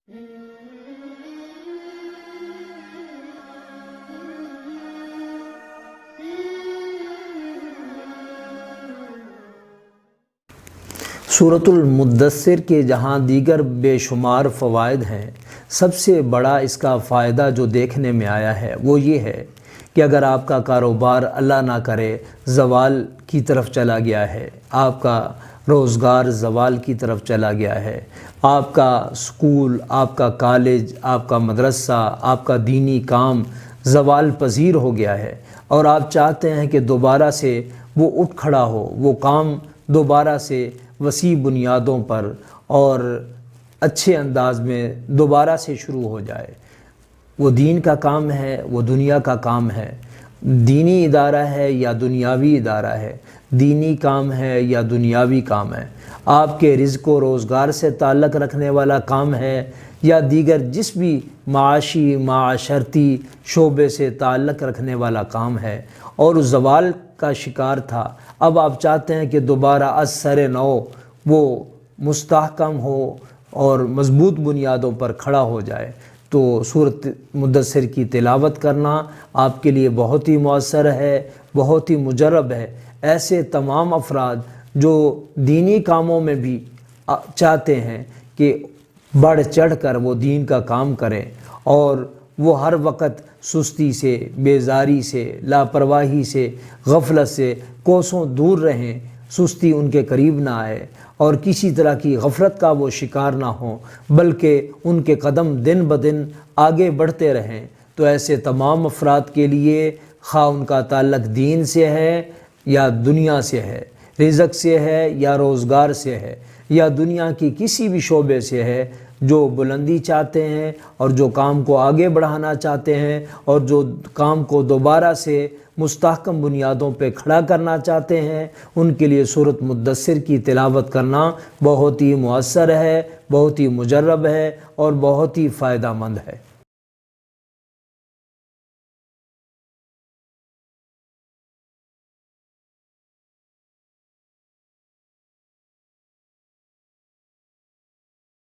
سورۃ المدثر کے جہاں دیگر بے شمار فوائد ہیں، سب سے بڑا اس کا فائدہ جو دیکھنے میں آیا ہے وہ یہ ہے کہ اگر آپ کا کاروبار اللہ نہ کرے زوال کی طرف چلا گیا ہے، آپ کا روزگار زوال کی طرف چلا گیا ہے، آپ کا سکول، آپ کا کالج، آپ کا مدرسہ، آپ کا دینی کام زوال پذیر ہو گیا ہے، اور آپ چاہتے ہیں کہ دوبارہ سے وہ اٹھ کھڑا ہو، وہ کام دوبارہ سے وسیع بنیادوں پر اور اچھے انداز میں دوبارہ سے شروع ہو جائے، وہ دین کا کام ہے، وہ دنیا کا کام ہے، دینی ادارہ ہے یا دنیاوی ادارہ ہے، دینی کام ہے یا دنیاوی کام ہے، آپ کے رزق و روزگار سے تعلق رکھنے والا کام ہے یا دیگر جس بھی معاشی معاشرتی شعبے سے تعلق رکھنے والا کام ہے، اور اس زوال کا شکار تھا، اب آپ چاہتے ہیں کہ دوبارہ از سر نو وہ مستحکم ہو اور مضبوط بنیادوں پر کھڑا ہو جائے، تو سورۃ مدثر کی تلاوت کرنا آپ کے لیے بہت ہی مؤثر ہے، بہت ہی مجرب ہے۔ ایسے تمام افراد جو دینی کاموں میں بھی چاہتے ہیں کہ بڑھ چڑھ کر وہ دین کا کام کریں، اور وہ ہر وقت سستی سے، بیزاری سے، لاپرواہی سے، غفلت سے کوسوں دور رہیں، سستی ان کے قریب نہ آئے اور کسی طرح کی غفلت کا وہ شکار نہ ہوں، بلکہ ان کے قدم دن بدن آگے بڑھتے رہیں، تو ایسے تمام افراد کے لیے خواہ ان کا تعلق دین سے ہے یا دنیا سے ہے، رزق سے ہے یا روزگار سے ہے یا دنیا کی کسی بھی شعبے سے ہے، جو بلندی چاہتے ہیں اور جو کام کو آگے بڑھانا چاہتے ہیں اور جو کام کو دوبارہ سے مستحکم بنیادوں پہ کھڑا کرنا چاہتے ہیں، ان کے لیے سورۃ مدثر کی تلاوت کرنا بہت ہی مؤثر ہے، بہت ہی مجرب ہے اور بہت ہی فائدہ مند ہے۔